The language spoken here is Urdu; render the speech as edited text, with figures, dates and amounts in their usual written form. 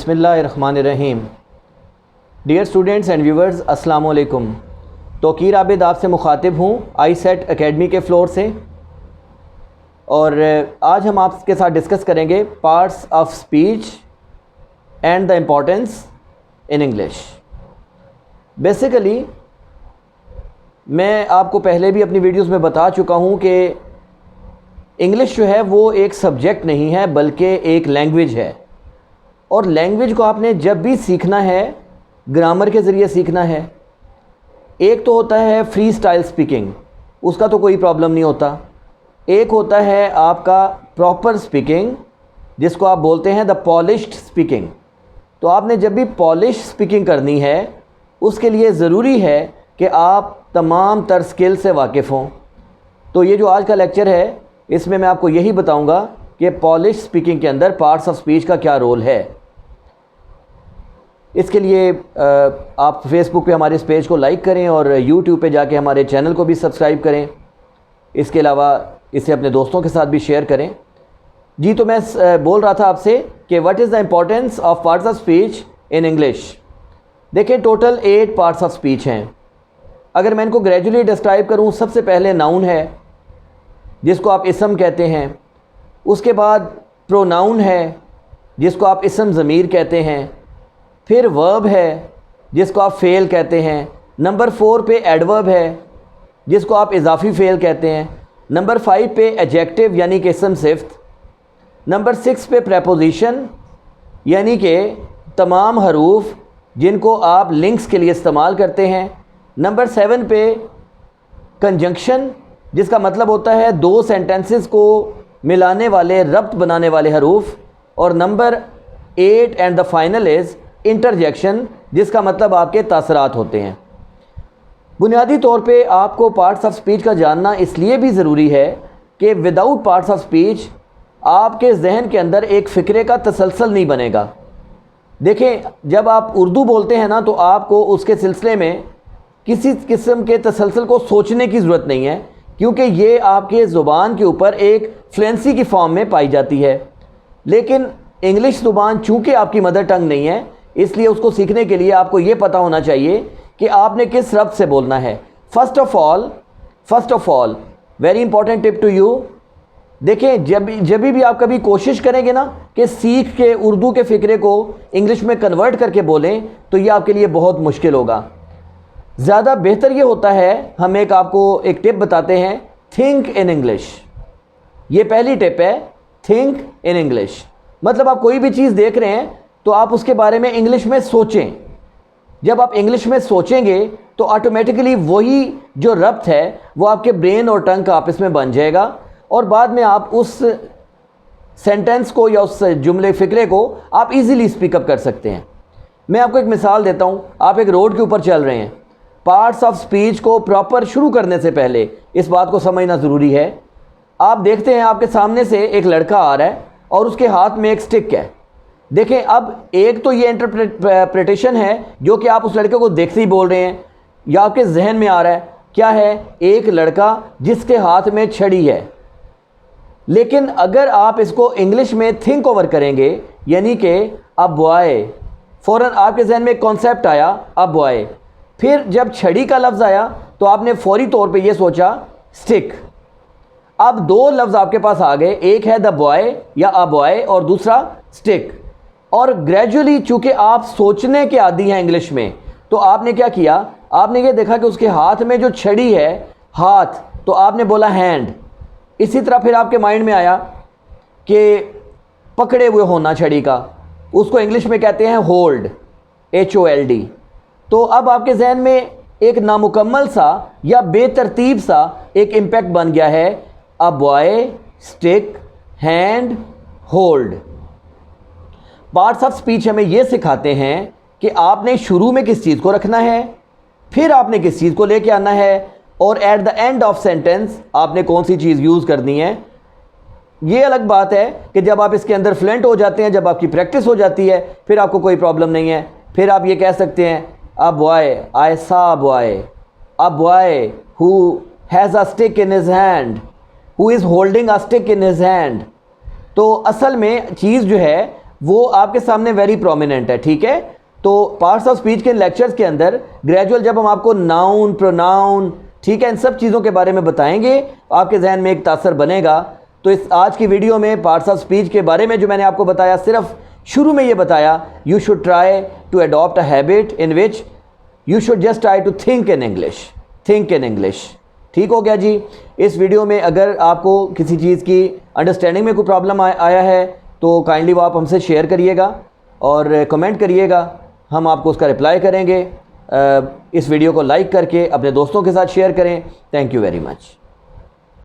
بسم اللہ الرحمن الرحیم. ڈیئر اسٹوڈنٹس اینڈ ویورز، السلام علیکم. توقیر عابد آپ سے مخاطب ہوں آئی سیٹ اکیڈمی کے فلور سے، اور آج ہم آپ کے ساتھ ڈسکس کریں گے parts of speech and the importance in English. Basically میں آپ کو پہلے بھی اپنی ویڈیوز میں بتا چکا ہوں کہ انگلش جو ہے وہ ایک سبجیکٹ نہیں ہے بلکہ ایک لینگویج ہے، اور لینگویج کو آپ نے جب بھی سیکھنا ہے گرامر کے ذریعے سیکھنا ہے. ایک تو ہوتا ہے فری سٹائل سپیکنگ، اس کا تو کوئی پرابلم نہیں ہوتا. ایک ہوتا ہے آپ کا پراپر سپیکنگ جس کو آپ بولتے ہیں دا پالشڈ سپیکنگ. تو آپ نے جب بھی پالش سپیکنگ کرنی ہے اس کے لیے ضروری ہے کہ آپ تمام تر سکل سے واقف ہوں. تو یہ جو آج کا لیکچر ہے اس میں آپ کو یہی بتاؤں گا کہ پالش سپیکنگ کے اندر پارٹس آف سپیچ کا کیا رول ہے. اس کے لیے آپ فیس بک پہ ہمارے اس پیج کو لائک کریں اور یوٹیوب پہ جا کے ہمارے چینل کو بھی سبسکرائب کریں. اس کے علاوہ اسے اپنے دوستوں کے ساتھ بھی شیئر کریں. جی تو میں بول رہا تھا آپ سے کہ what is the importance of parts of speech in English. دیکھیں ٹوٹل 8 پارٹس آف اسپیچ ہیں. اگر میں ان کو گریجولی ڈسکرائب کروں، سب سے پہلے ناؤن ہے جس کو آپ اسم کہتے ہیں. اس کے بعد پروناؤن ہے جس کو آپ اسم ضمیر کہتے ہیں. پھر ورب ہے جس کو آپ فعل کہتے ہیں. نمبر 4 پہ ایڈورب ہے جس کو آپ اضافی فعل کہتے ہیں. نمبر 5 پہ ایڈجیکٹو یعنی کہ اسم صفت. نمبر 6 پہ پریپوزیشن یعنی کہ تمام حروف جن کو آپ لنکس کے لیے استعمال کرتے ہیں. نمبر 7 پہ کنجنکشن جس کا مطلب ہوتا ہے دو سینٹنسز کو ملانے والے، ربط بنانے والے حروف. اور نمبر 8 اینڈ دا فائنل از انٹرجیکشن جس کا مطلب آپ کے تاثرات ہوتے ہیں. بنیادی طور پہ آپ کو پارٹس آف اسپیچ کا جاننا اس لیے بھی ضروری ہے کہ وداؤٹ پارٹس آف اسپیچ آپ کے ذہن کے اندر ایک فکرے کا تسلسل نہیں بنے گا. دیکھیں جب آپ اردو بولتے ہیں نا تو آپ کو اس کے سلسلے میں کسی قسم کے تسلسل کو سوچنے کی ضرورت نہیں ہے، کیونکہ یہ آپ کے زبان کے اوپر ایک فلوئنسی کی فارم میں پائی جاتی ہے. لیکن انگلش زبان چونکہ آپ کی مدر ٹنگ نہیں ہے، اس لیے اس کو سیکھنے کے لیے آپ کو یہ پتہ ہونا چاہیے کہ آپ نے کس ربط سے بولنا ہے. First of all very important tip to you. دیکھیں جب بھی آپ کبھی کوشش کریں گے نا کہ سیکھ کے اردو کے فکرے کو انگلش میں کنورٹ کر کے بولیں تو یہ آپ کے لیے بہت مشکل ہوگا. زیادہ بہتر یہ ہوتا ہے، ہم آپ کو ایک ٹپ بتاتے ہیں، تھنک ان انگلش. یہ پہلی ٹپ ہے، تھنک ان انگلش. مطلب آپ کوئی بھی چیز دیکھ رہے ہیں تو آپ اس کے بارے میں انگلش میں سوچیں. جب آپ انگلش میں سوچیں گے تو آٹومیٹکلی وہی جو ربط ہے وہ آپ کے برین اور ٹنگ کا آپس میں بن جائے گا، اور بعد میں آپ اس سینٹنس کو یا اس جملے فکرے کو آپ ایزیلی اسپیک اپ کر سکتے ہیں. میں آپ کو ایک مثال دیتا ہوں. آپ ایک روڈ کے اوپر چل رہے ہیں. پارٹس آف سپیچ کو پراپر شروع کرنے سے پہلے اس بات کو سمجھنا ضروری ہے. آپ دیکھتے ہیں آپ کے سامنے سے ایک لڑکا آ رہا ہے اور اس کے ہاتھ میں ایک سٹک ہے. دیکھیں اب ایک تو یہ انٹرپریٹیشن ہے جو کہ آپ اس لڑکے کو دیکھتے ہی بول رہے ہیں یا آپ کے ذہن میں آ رہا ہے. کیا ہے؟ ایک لڑکا جس کے ہاتھ میں چھڑی ہے. لیکن اگر آپ اس کو انگلش میں تھنک اوور کریں گے یعنی کہ ا بوائے، فوراً آپ کے ذہن میں ایک کانسیپٹ آیا ا بوائے. پھر جب چھڑی کا لفظ آیا تو آپ نے فوری طور پہ یہ سوچا سٹک. اب 2 لفظ آپ کے پاس آ گئے، ایک ہے دا بوائے یا ا بوائے اور دوسرا سٹک. اور گریجولی چونکہ آپ سوچنے کے عادی ہیں انگلش میں، تو آپ نے کیا کیا؟ آپ نے یہ دیکھا کہ اس کے ہاتھ میں جو چھڑی ہے، ہاتھ، تو آپ نے بولا ہینڈ. اسی طرح پھر آپ کے مائنڈ میں آیا کہ پکڑے ہوئے ہونا چھڑی کا، اس کو انگلش میں کہتے ہیں ہولڈ، HOLD. تو اب آپ کے ذہن میں ایک نامکمل سا یا بے ترتیب سا ایک امپیکٹ بن گیا ہے، a boy, stick, hand, hold. Parts of speech ہمیں یہ سکھاتے ہیں کہ آپ نے شروع میں کس چیز کو رکھنا ہے، پھر آپ نے کس چیز کو لے کے آنا ہے، اور at the end of sentence آپ نے کون سی چیز یوز کرنی ہے. یہ الگ بات ہے کہ جب آپ اس کے اندر فلوئنٹ ہو جاتے ہیں، جب آپ کی پریکٹس ہو جاتی ہے، پھر آپ کو کوئی پرابلم نہیں ہے. پھر آپ یہ کہہ سکتے ہیں ا بوائے، آئی سا boy, a boy who has a stuck in his hand, who is holding a stuck in his hand. تو اصل میں چیز جو ہے وہ آپ کے سامنے ویری پرومیننٹ ہے، ٹھیک ہے؟ تو پارٹس آف اسپیچ کے لیکچرز کے اندر گریجول جب ہم آپ کو ناؤن، پروناؤن، ٹھیک ہے، ان سب چیزوں کے بارے میں بتائیں گے، آپ کے ذہن میں ایک تاثر بنے گا۔ تو اس آج کی ویڈیو میں پارٹس آف اسپیچ کے بارے میں جو میں نے آپ کو بتایا، صرف شروع میں یہ بتایا you should try to adapt a habit in which you should just try to think in English, ٹھیک ہو گیا جی؟ اس ویڈیو میں اگر آپ کو کسی چیز کی انڈرسٹینڈنگ میں کوئی پرابلم آیا ہے تو کائنڈلی وہ آپ ہم سے شیئر کریے گا اور کمنٹ کریے گا، ہم آپ کو اس کا رپلائی کریں گے۔ اس ویڈیو کو لائک کر کے اپنے دوستوں کے ساتھ شیئر کریں۔ Thank you very much.